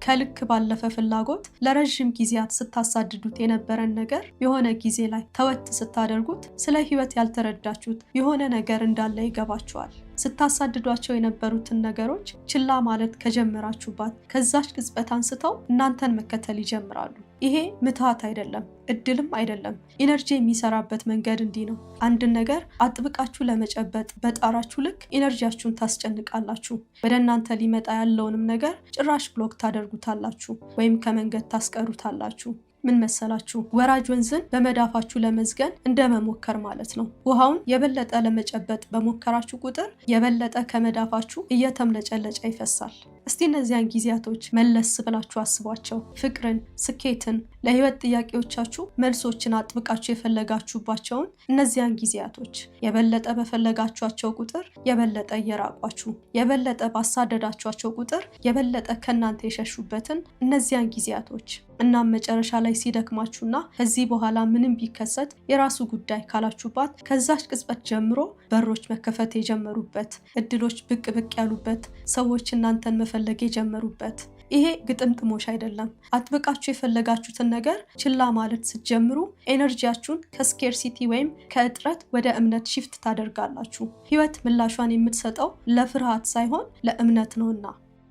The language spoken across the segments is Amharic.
ከልክ ባለፈ ፍላጎት ለረጅም ጊዜያት ስታሳድዱት የነበረን ነገር የሆነ ጊዜ ላይ ተወት ስታደርጉት ስለ ህይወት ያልተረዳችሁት የሆነ ነገር እንዳለ ይገባችኋል። ስታሳድዷቸው የነበሩትን ነገሮች ችላ ማለት ከጀመራችሁባት ከዛች ቅጽበት አንስተው እናንተን መከተል ይጀምራሉ። ይሄ ምትሃት አይደለም፣ እድልም አይደለም። ኢነርጂ የሚሰራበት መንገድ እንዲህ ነው። አንድን ነገር አጥብቃችሁ ለመጨበጥ በጣራችሁ ልክ ኢነርጂያችሁን ታስጨንቃላችሁ። ወደ እናንተ ሊመጣ ያለውንም ነገር ጭራሽ ብሎክ ታደርጉታላችሁ ወይም ከመንገድ ታስቀሩታላችሁ። ምን መሰላችሁ? ወራጅ ወንዝን በመዳፋችሁ ለመዝገን እንደመሞከር ማለት ነው። ውሃውን የበለጠ ለመጨበጥ በሞከራችሁ ቁጥር የበለጠ ከመዳፋችሁ እየተምለጨለጨ ይፈሳል። እስቲ እነዚያን ጊዜያቶች መለስ ብላችሁ አስቧቸው። ፍቅርን፣ ስኬትን፣ ለህይወት ጥያቄዎቻችሁ መልሶችን አጥብቃችሁ የፈለጋችሁባቸውን እነዚያን ጊዜያቶች የበለጠ በፈለጋችኋቸው ቁጥር የበለጠ እየራቋችሁ፣ የበለጠ ባሳደዳችኋቸው ቁጥር የበለጠ ከእናንተ የሸሹበትን እነዚያን ጊዜያቶች እናም መጨረሻ ላይ ሲደክማችሁና ከዚህ በኋላ ምንም ቢከሰት የራሱ ጉዳይ ካላችሁባት ከዛች ቅጽበት ጀምሮ በሮች መከፈት የጀመሩበት፣ እድሎች ብቅ ብቅ ያሉበት፣ ሰዎች እናንተን መፈለግ የጀመሩበት። ይሄ ግጥምጥሞሽ አይደለም። አጥብቃችሁ የፈለጋችሁትን ነገር ችላ ማለት ስትጀምሩ ኤነርጂያችሁን ከስኬርሲቲ ወይም ከእጥረት ወደ እምነት ሽፍት ታደርጋላችሁ። ህይወት ምላሿን የምትሰጠው ለፍርሃት ሳይሆን ለእምነት ነውና።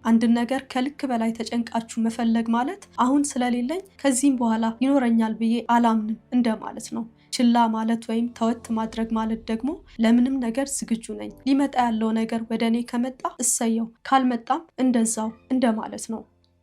አንድን ነገር ከልክ በላይ ተጨንቃችሁ መፈለግ ማለት አሁን ስለሌለኝ ከዚህም በኋላ ይኖረኛል ብዬ አላምንም እንደማለት ነው። ችላ ማለት ወይም ተወት ማድረግ ማለት ደግሞ ለምንም ነገር ዝግጁ ነኝ፣ ሊመጣ ያለው ነገር ወደ እኔ ከመጣ እሰየው፣ ካልመጣም እንደዛው እንደማለት ነው።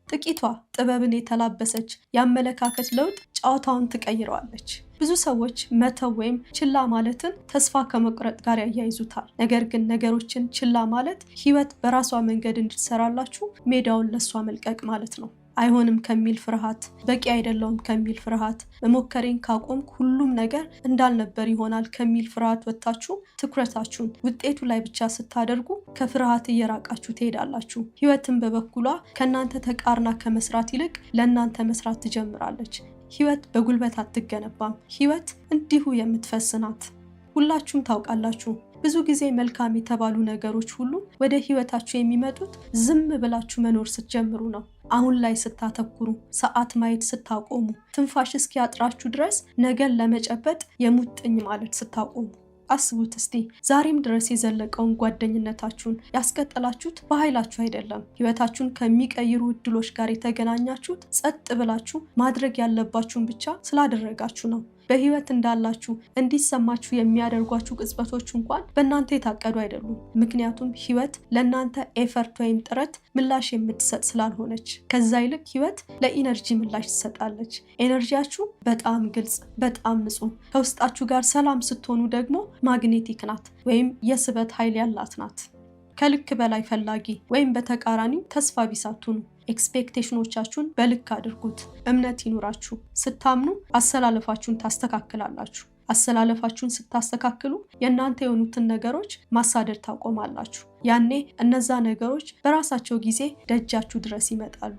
ጥቂቷ ጥበብን የተላበሰች የአመለካከት ለውጥ ጨዋታውን ትቀይረዋለች። ብዙ ሰዎች መተው ወይም ችላ ማለትን ተስፋ ከመቁረጥ ጋር ያያይዙታል። ነገር ግን ነገሮችን ችላ ማለት ህይወት በራሷ መንገድ እንድትሰራላችሁ ሜዳውን ለሷ መልቀቅ ማለት ነው። አይሆንም ከሚል ፍርሃት፣ በቂ አይደለውም ከሚል ፍርሃት፣ መሞከሬን ካቆምኩ ሁሉም ነገር እንዳልነበር ይሆናል ከሚል ፍርሃት ወጥታችሁ ትኩረታችሁን ውጤቱ ላይ ብቻ ስታደርጉ ከፍርሃት እየራቃችሁ ትሄዳላችሁ። ህይወትን በበኩሏ ከእናንተ ተቃርና ከመስራት ይልቅ ለእናንተ መስራት ትጀምራለች። ህይወት በጉልበት አትገነባም። ህይወት እንዲሁ የምትፈስ ናት። ሁላችሁም ታውቃላችሁ። ብዙ ጊዜ መልካም የተባሉ ነገሮች ሁሉ ወደ ህይወታችሁ የሚመጡት ዝም ብላችሁ መኖር ስትጀምሩ ነው። አሁን ላይ ስታተኩሩ፣ ሰዓት ማየት ስታቆሙ፣ ትንፋሽ እስኪያጥራችሁ ድረስ ነገን ለመጨበጥ የሙጥኝ ማለት ስታቆሙ። አስቡት እስቲ፣ ዛሬም ድረስ የዘለቀውን ጓደኝነታችሁን ያስቀጠላችሁት በኃይላችሁ አይደለም። ህይወታችሁን ከሚቀይሩ እድሎች ጋር የተገናኛችሁት ጸጥ ብላችሁ ማድረግ ያለባችሁን ብቻ ስላደረጋችሁ ነው። በህይወት እንዳላችሁ እንዲሰማችሁ የሚያደርጓችሁ ቅጽበቶች እንኳን በእናንተ የታቀዱ አይደሉም። ምክንያቱም ህይወት ለእናንተ ኤፈርት ወይም ጥረት ምላሽ የምትሰጥ ስላልሆነች። ከዛ ይልቅ ህይወት ለኢነርጂ ምላሽ ትሰጣለች። ኤነርጂያችሁ በጣም ግልጽ፣ በጣም ንጹህ፣ ከውስጣችሁ ጋር ሰላም ስትሆኑ ደግሞ ማግኔቲክ ናት ወይም የስበት ኃይል ያላት ናት። ከልክ በላይ ፈላጊ ወይም በተቃራኒው ተስፋ ቢስ አትሁኑ። ኤክስፔክቴሽኖቻችሁን በልክ አድርጉት። እምነት ይኑራችሁ። ስታምኑ አሰላለፋችሁን ታስተካክላላችሁ። አሰላለፋችሁን ስታስተካክሉ የእናንተ የሆኑትን ነገሮች ማሳደድ ታቆማላችሁ። ያኔ እነዛ ነገሮች በራሳቸው ጊዜ ደጃችሁ ድረስ ይመጣሉ።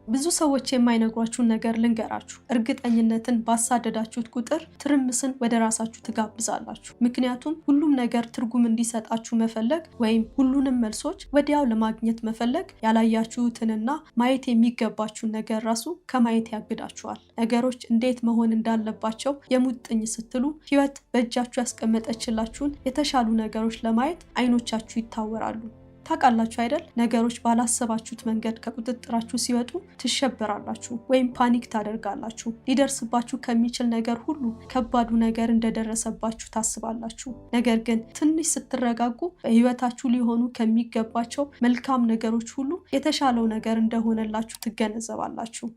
ብዙ ሰዎች የማይነግሯችሁን ነገር ልንገራችሁ። እርግጠኝነትን ባሳደዳችሁት ቁጥር ትርምስን ወደ ራሳችሁ ትጋብዛላችሁ። ምክንያቱም ሁሉም ነገር ትርጉም እንዲሰጣችሁ መፈለግ ወይም ሁሉንም መልሶች ወዲያው ለማግኘት መፈለግ ያላያችሁትንና ማየት የሚገባችሁን ነገር ራሱ ከማየት ያግዳችኋል። ነገሮች እንዴት መሆን እንዳለባቸው የሙጥኝ ስትሉ ህይወት በእጃችሁ ያስቀመጠችላችሁን የተሻሉ ነገሮች ለማየት አይኖቻችሁ ይታወራሉ። ታውቃላችሁ አይደል? ነገሮች ባላሰባችሁት መንገድ ከቁጥጥራችሁ ሲወጡ ትሸበራላችሁ ወይም ፓኒክ ታደርጋላችሁ። ሊደርስባችሁ ከሚችል ነገር ሁሉ ከባዱ ነገር እንደደረሰባችሁ ታስባላችሁ። ነገር ግን ትንሽ ስትረጋጉ በህይወታችሁ ሊሆኑ ከሚገባቸው መልካም ነገሮች ሁሉ የተሻለው ነገር እንደሆነላችሁ ትገነዘባላችሁ።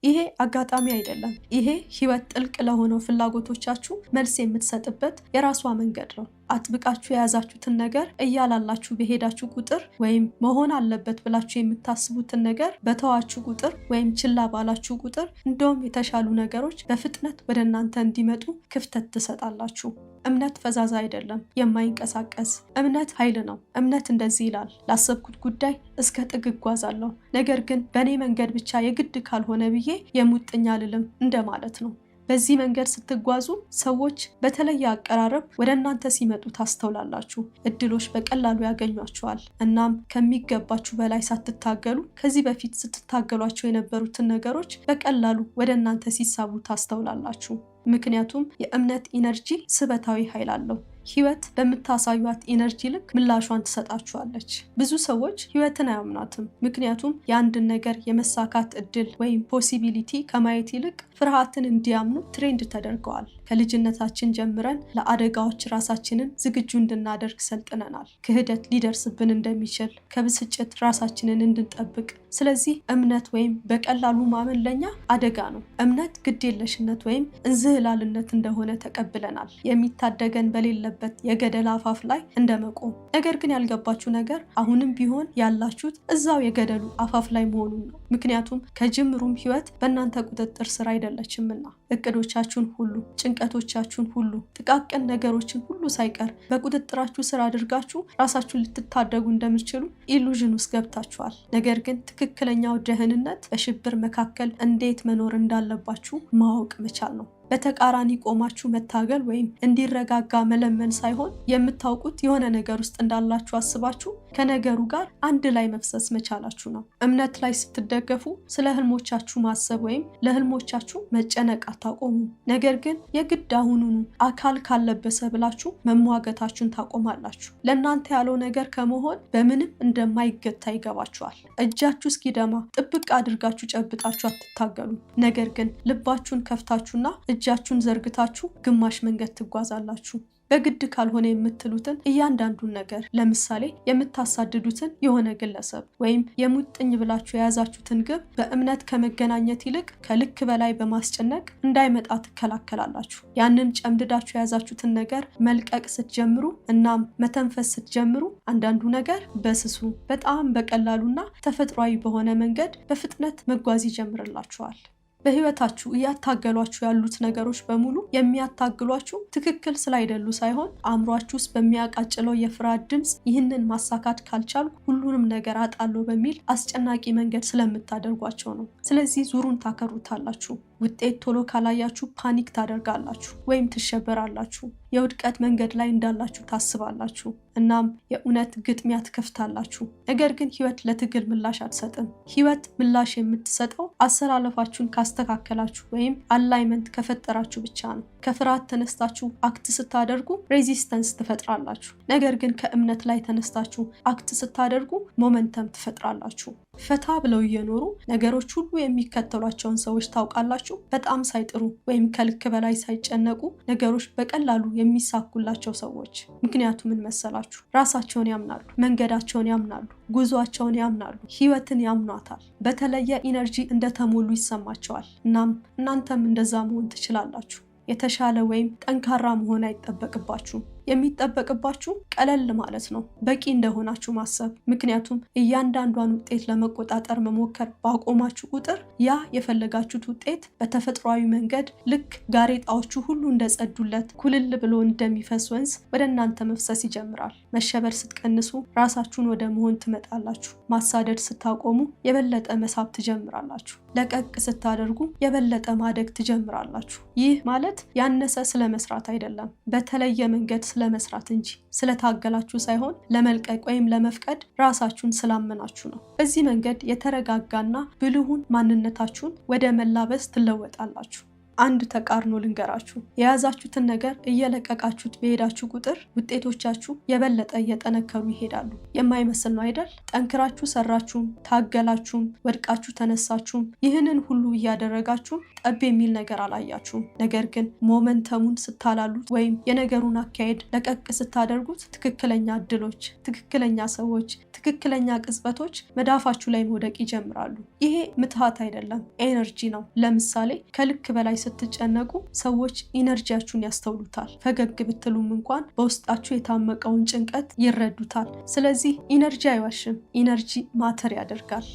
ይሄ አጋጣሚ አይደለም። ይሄ ህይወት ጥልቅ ለሆነው ፍላጎቶቻችሁ መልስ የምትሰጥበት የራሷ መንገድ ነው። አጥብቃችሁ የያዛችሁትን ነገር እያላላችሁ በሄዳችሁ ቁጥር ወይም መሆን አለበት ብላችሁ የምታስቡትን ነገር በተዋችሁ ቁጥር ወይም ችላ ባላችሁ ቁጥር እንደውም የተሻሉ ነገሮች በፍጥነት ወደ እናንተ እንዲመጡ ክፍተት ትሰጣላችሁ። እምነት ፈዛዛ አይደለም፣ የማይንቀሳቀስ እምነት ኃይል ነው። እምነት እንደዚህ ይላል፣ ላሰብኩት ጉዳይ እስከ ጥግ እጓዛለሁ፣ ነገር ግን በእኔ መንገድ ብቻ የግድ ካልሆነ ብዬ የሙጥኝ አልልም እንደማለት ነው። በዚህ መንገድ ስትጓዙ ሰዎች በተለየ አቀራረብ ወደ እናንተ ሲመጡ ታስተውላላችሁ። እድሎች በቀላሉ ያገኟቸዋል። እናም ከሚገባችሁ በላይ ሳትታገሉ ከዚህ በፊት ስትታገሏቸው የነበሩትን ነገሮች በቀላሉ ወደ እናንተ ሲሳቡ ታስተውላላችሁ። ምክንያቱም የእምነት ኢነርጂ ስበታዊ ኃይል አለው። ህይወት በምታሳዩት ኢነርጂ ልክ ምላሿን ትሰጣችኋለች። ብዙ ሰዎች ህይወትን አያምናትም፣ ምክንያቱም የአንድን ነገር የመሳካት እድል ወይም ፖሲቢሊቲ ከማየት ይልቅ ፍርሃትን እንዲያምኑ ትሬንድ ተደርገዋል። ከልጅነታችን ጀምረን ለአደጋዎች ራሳችንን ዝግጁ እንድናደርግ ሰልጥነናል። ክህደት ሊደርስብን እንደሚችል፣ ከብስጭት ራሳችንን እንድንጠብቅ። ስለዚህ እምነት ወይም በቀላሉ ማመን ለኛ አደጋ ነው። እምነት ግዴለሽነት ወይም እንዝህላልነት እንደሆነ ተቀብለናል። የሚታደገን በሌለበት የገደል አፋፍ ላይ እንደመቆም። ነገር ግን ያልገባችሁ ነገር አሁንም ቢሆን ያላችሁት እዛው የገደሉ አፋፍ ላይ መሆኑን ነው። ምክንያቱም ከጅምሩም ህይወት በእናንተ ቁጥጥር ስር አይደለችምና እቅዶቻችሁን ሁሉ፣ ጭንቀቶቻችሁን ሁሉ፣ ጥቃቅን ነገሮችን ሁሉ ሳይቀር በቁጥጥራችሁ ስር አድርጋችሁ ራሳችሁን ልትታደጉ እንደምትችሉ ኢሉዥን ውስጥ ገብታችኋል። ነገር ግን ትክክለኛው ደህንነት በሽብር መካከል እንዴት መኖር እንዳለባችሁ ማወቅ መቻል ነው። በተቃራኒ ቆማችሁ መታገል ወይም እንዲረጋጋ መለመን ሳይሆን የምታውቁት የሆነ ነገር ውስጥ እንዳላችሁ አስባችሁ ከነገሩ ጋር አንድ ላይ መፍሰስ መቻላችሁ ነው። እምነት ላይ ስትደገፉ ስለ ህልሞቻችሁ ማሰብ ወይም ለህልሞቻችሁ መጨነቅ አታቆሙ። ነገር ግን የግድ አሁኑኑ አካል ካለበሰ ብላችሁ መሟገታችሁን ታቆማላችሁ። ለእናንተ ያለው ነገር ከመሆን በምንም እንደማይገታ ይገባችኋል። እጃችሁ እስኪደማ ጥብቅ አድርጋችሁ ጨብጣችሁ አትታገሉ። ነገር ግን ልባችሁን ከፍታችሁና እጃችሁን ዘርግታችሁ ግማሽ መንገድ ትጓዛላችሁ። በግድ ካልሆነ የምትሉትን እያንዳንዱን ነገር፣ ለምሳሌ የምታሳድዱትን የሆነ ግለሰብ ወይም የሙጥኝ ብላችሁ የያዛችሁትን ግብ በእምነት ከመገናኘት ይልቅ ከልክ በላይ በማስጨነቅ እንዳይመጣ ትከላከላላችሁ። ያንን ጨምድዳችሁ የያዛችሁትን ነገር መልቀቅ ስትጀምሩ እናም መተንፈስ ስትጀምሩ አንዳንዱ ነገር በስሱ በጣም በቀላሉና ተፈጥሯዊ በሆነ መንገድ በፍጥነት መጓዝ ይጀምርላችኋል። በህይወታችሁ እያታገሏችሁ ያሉት ነገሮች በሙሉ የሚያታግሏችሁ ትክክል ስላይደሉ ሳይሆን አእምሯችሁ ውስጥ በሚያቃጭለው የፍርሃት ድምፅ ይህንን ማሳካት ካልቻልኩ ሁሉንም ነገር አጣለሁ በሚል አስጨናቂ መንገድ ስለምታደርጓቸው ነው። ስለዚህ ዙሩን ታከሩታላችሁ። ውጤት ቶሎ ካላያችሁ ፓኒክ ታደርጋላችሁ ወይም ትሸበራላችሁ። የውድቀት መንገድ ላይ እንዳላችሁ ታስባላችሁ። እናም የእውነት ግጥሚያ ትከፍታላችሁ። ነገር ግን ህይወት ለትግል ምላሽ አትሰጥም። ህይወት ምላሽ የምትሰጠው አሰላለፋችሁን ካስተካከላችሁ ወይም አላይመንት ከፈጠራችሁ ብቻ ነው። ከፍርሃት ተነስታችሁ አክት ስታደርጉ ሬዚስተንስ ትፈጥራላችሁ። ነገር ግን ከእምነት ላይ ተነስታችሁ አክት ስታደርጉ ሞመንተም ትፈጥራላችሁ። ፈታ ብለው እየኖሩ ነገሮች ሁሉ የሚከተሏቸውን ሰዎች ታውቃላችሁ። በጣም ሳይጥሩ ወይም ከልክ በላይ ሳይጨነቁ ነገሮች በቀላሉ የሚሳኩላቸው ሰዎች። ምክንያቱም ምን መሰላችሁ? ራሳቸውን ያምናሉ፣ መንገዳቸውን ያምናሉ፣ ጉዟቸውን ያምናሉ፣ ህይወትን ያምኗታል። በተለየ ኢነርጂ እንደተሞሉ ይሰማቸዋል። እናም እናንተም እንደዛ መሆን ትችላላችሁ። የተሻለ ወይም ጠንካራ መሆን አይጠበቅባችሁም። የሚጠበቅባችሁ ቀለል ማለት ነው፣ በቂ እንደሆናችሁ ማሰብ። ምክንያቱም እያንዳንዷን ውጤት ለመቆጣጠር መሞከር ባቆማችሁ ቁጥር ያ የፈለጋችሁት ውጤት በተፈጥሯዊ መንገድ ልክ ጋሬጣዎቹ ሁሉ እንደጸዱለት ኩልል ብሎ እንደሚፈስ ወንዝ ወደ እናንተ መፍሰስ ይጀምራል። መሸበር ስትቀንሱ ራሳችሁን ወደ መሆን ትመጣላችሁ። ማሳደድ ስታቆሙ የበለጠ መሳብ ትጀምራላችሁ። ለቀቅ ስታደርጉ የበለጠ ማደግ ትጀምራላችሁ። ይህ ማለት ያነሰ ስለመስራት አይደለም፣ በተለየ መንገድ ስለመስራት እንጂ ስለታገላችሁ ሳይሆን ለመልቀቅ ወይም ለመፍቀድ ራሳችሁን ስላመናችሁ ነው። በዚህ መንገድ የተረጋጋና ብልሁን ማንነታችሁን ወደ መላበስ ትለወጣላችሁ። አንድ ተቃርኖ ልንገራችሁ። የያዛችሁትን ነገር እየለቀቃችሁት በሄዳችሁ ቁጥር ውጤቶቻችሁ የበለጠ እየጠነከሩ ይሄዳሉ። የማይመስል ነው አይደል? ጠንክራችሁ ሰራችሁም፣ ታገላችሁም፣ ወድቃችሁ ተነሳችሁም፣ ይህንን ሁሉ እያደረጋችሁ ጠብ የሚል ነገር አላያችሁም። ነገር ግን ሞመንተሙን ስታላሉት ወይም የነገሩን አካሄድ ለቀቅ ስታደርጉት ትክክለኛ እድሎች፣ ትክክለኛ ሰዎች፣ ትክክለኛ ቅጽበቶች መዳፋችሁ ላይ መውደቅ ይጀምራሉ። ይሄ ምትሃት አይደለም፣ ኤነርጂ ነው። ለምሳሌ ከልክ በላይ ስትጨነቁ ሰዎች ኢነርጂያችሁን ያስተውሉታል። ፈገግ ብትሉም እንኳን በውስጣችሁ የታመቀውን ጭንቀት ይረዱታል። ስለዚህ ኢነርጂ አይዋሽም፣ ኢነርጂ ማተር ያደርጋል።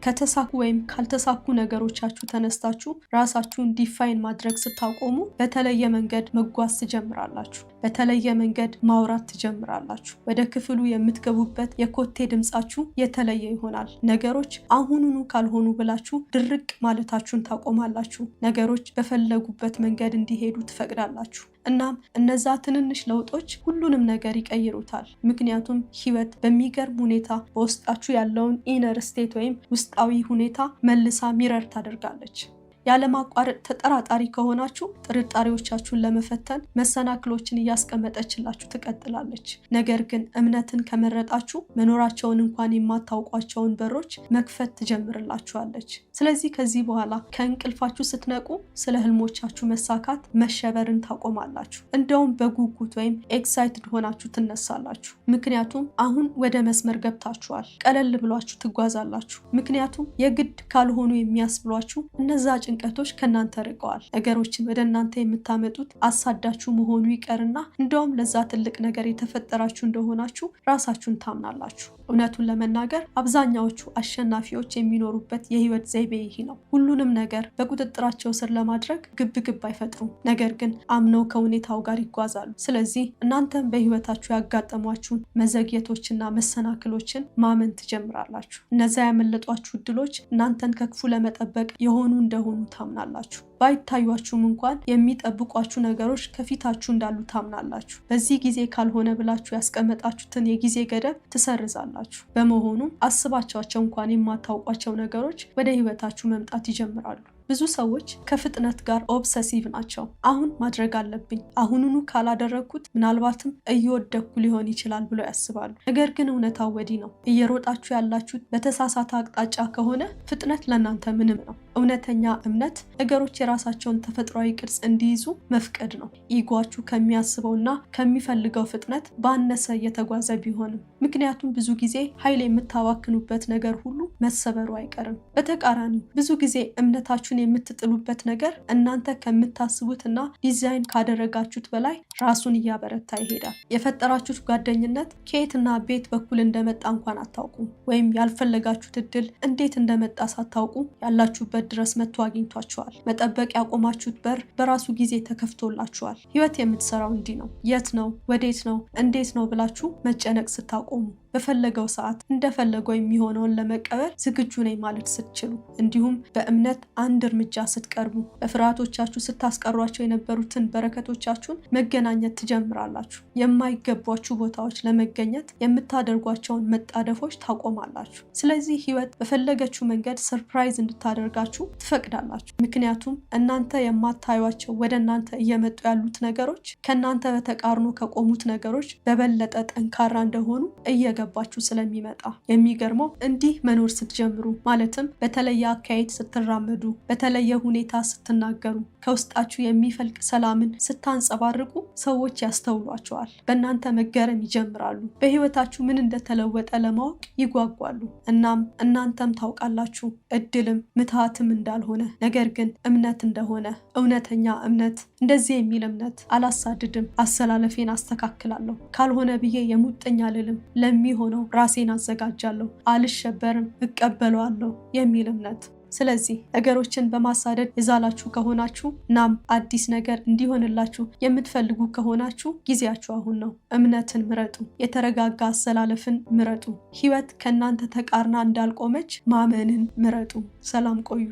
ከተሳኩ ወይም ካልተሳኩ ነገሮቻችሁ ተነስታችሁ ራሳችሁን ዲፋይን ማድረግ ስታቆሙ በተለየ መንገድ መጓዝ ትጀምራላችሁ። በተለየ መንገድ ማውራት ትጀምራላችሁ። ወደ ክፍሉ የምትገቡበት የኮቴ ድምጻችሁ የተለየ ይሆናል። ነገሮች አሁኑኑ ካልሆኑ ብላችሁ ድርቅ ማለታችሁን ታቆማላችሁ። ነገሮች በፈለጉበት መንገድ እንዲሄዱ ትፈቅዳላችሁ። እናም እነዛ ትንንሽ ለውጦች ሁሉንም ነገር ይቀይሩታል። ምክንያቱም ህይወት በሚገርም ሁኔታ በውስጣችሁ ያለውን ኢነር ስቴት ወይም ውስጣዊ ሁኔታ መልሳ ሚረር ታደርጋለች። ያለማቋረጥ ተጠራጣሪ ከሆናችሁ ጥርጣሬዎቻችሁን ለመፈተን መሰናክሎችን እያስቀመጠችላችሁ ትቀጥላለች። ነገር ግን እምነትን ከመረጣችሁ መኖራቸውን እንኳን የማታውቋቸውን በሮች መክፈት ትጀምርላችኋለች። ስለዚህ ከዚህ በኋላ ከእንቅልፋችሁ ስትነቁ ስለ ህልሞቻችሁ መሳካት መሸበርን ታቆማላችሁ። እንደውም በጉጉት ወይም ኤክሳይትድ ሆናችሁ ትነሳላችሁ። ምክንያቱም አሁን ወደ መስመር ገብታችኋል። ቀለል ብሏችሁ ትጓዛላችሁ። ምክንያቱም የግድ ካልሆኑ የሚያስብሏችሁ እነዛ ጭንቀቶች ከናንተ ርቀዋል። ነገሮችን ወደ እናንተ የምታመጡት አሳዳችሁ መሆኑ ይቀርና እንደውም ለዛ ትልቅ ነገር የተፈጠራችሁ እንደሆናችሁ ራሳችሁን ታምናላችሁ። እውነቱን ለመናገር አብዛኛዎቹ አሸናፊዎች የሚኖሩበት የህይወት ዘይቤ ይህ ነው። ሁሉንም ነገር በቁጥጥራቸው ስር ለማድረግ ግብ አይፈጥሩም፣ ነገር ግን አምነው ከሁኔታው ጋር ይጓዛሉ። ስለዚህ እናንተም በህይወታችሁ ያጋጠሟችሁን መዘግየቶችና መሰናክሎችን ማመን ትጀምራላችሁ። እነዛ ያመለጧችሁ እድሎች እናንተን ከክፉ ለመጠበቅ የሆኑ እንደሆኑ ታምናላችሁ። ባይታዩአችሁም እንኳን የሚጠብቋችሁ ነገሮች ከፊታችሁ እንዳሉ ታምናላችሁ። በዚህ ጊዜ ካልሆነ ብላችሁ ያስቀመጣችሁትን የጊዜ ገደብ ትሰርዛላችሁ። በመሆኑም አስባችኋቸው እንኳን የማታውቋቸው ነገሮች ወደ ህይወታችሁ መምጣት ይጀምራሉ። ብዙ ሰዎች ከፍጥነት ጋር ኦብሰሲቭ ናቸው። አሁን ማድረግ አለብኝ፣ አሁኑኑ ካላደረግኩት ምናልባትም እየወደኩ ሊሆን ይችላል ብለው ያስባሉ። ነገር ግን እውነታው ወዲህ ነው። እየሮጣችሁ ያላችሁት በተሳሳተ አቅጣጫ ከሆነ ፍጥነት ለእናንተ ምንም ነው። እውነተኛ እምነት ነገሮች የራሳቸውን ተፈጥሯዊ ቅርጽ እንዲይዙ መፍቀድ ነው። ኢጓችሁ ከሚያስበውና ከሚፈልገው ፍጥነት ባነሰ እየተጓዘ ቢሆንም፣ ምክንያቱም ብዙ ጊዜ ኃይል የምታባክኑበት ነገር ሁሉ መሰበሩ አይቀርም። በተቃራኒው ብዙ ጊዜ እምነታችሁ የምትጥሉበት ነገር እናንተ ከምታስቡትና ዲዛይን ካደረጋችሁት በላይ ራሱን እያበረታ ይሄዳል። የፈጠራችሁት ጓደኝነት ከየትና ቤት በኩል እንደመጣ እንኳን አታውቁም። ወይም ያልፈለጋችሁት እድል እንዴት እንደመጣ ሳታውቁ ያላችሁበት ድረስ መጥቶ አግኝቷችኋል። መጠበቅ ያቆማችሁት በር በራሱ ጊዜ ተከፍቶላችኋል። ህይወት የምትሰራው እንዲህ ነው። የት ነው፣ ወዴት ነው፣ እንዴት ነው ብላችሁ መጨነቅ ስታቆሙ፣ በፈለገው ሰዓት እንደፈለገው የሚሆነውን ለመቀበል ዝግጁ ነኝ ማለት ስትችሉ፣ እንዲሁም በእምነት አንድ እርምጃ ስትቀርቡ፣ በፍርሃቶቻችሁ ስታስቀሯቸው የነበሩትን በረከቶቻችሁን መገናኘት ትጀምራላችሁ። የማይገቧችሁ ቦታዎች ለመገኘት የምታደርጓቸውን መጣደፎች ታቆማላችሁ። ስለዚህ ህይወት በፈለገችው መንገድ ሰርፕራይዝ እንድታደርጋችሁ ትፈቅዳላችሁ። ምክንያቱም እናንተ የማታዩቸው ወደ እናንተ እየመጡ ያሉት ነገሮች ከእናንተ በተቃርኖ ከቆሙት ነገሮች በበለጠ ጠንካራ እንደሆኑ እየገባችሁ ስለሚመጣ። የሚገርመው እንዲህ መኖር ስትጀምሩ፣ ማለትም በተለየ አካሄድ ስትራመዱ፣ በተለየ ሁኔታ ስትናገሩ፣ ከውስጣችሁ የሚፈልቅ ሰላምን ስታንጸባርቁ ሰዎች ያስተውሏቸዋል። በእናንተ መገረም ይጀምራሉ። በህይወታችሁ ምን እንደተለወጠ ለማወቅ ይጓጓሉ። እናም እናንተም ታውቃላችሁ እድልም ምትሃትም እንዳልሆነ፣ ነገር ግን እምነት እንደሆነ። እውነተኛ እምነት እንደዚህ የሚል እምነት፣ አላሳድድም፣ አሰላለፌን አስተካክላለሁ፣ ካልሆነ ብዬ የሙጥኝ አልልም፣ ለሚሆነው ራሴን አዘጋጃለሁ፣ አልሸበርም፣ እቀበለዋለሁ የሚል እምነት። ስለዚህ ነገሮችን በማሳደድ የዛላችሁ ከሆናችሁ እናም አዲስ ነገር እንዲሆንላችሁ የምትፈልጉ ከሆናችሁ ጊዜያችሁ አሁን ነው። እምነትን ምረጡ። የተረጋጋ አሰላለፍን ምረጡ። ህይወት ከእናንተ ተቃርና እንዳልቆመች ማመንን ምረጡ። ሰላም ቆዩ።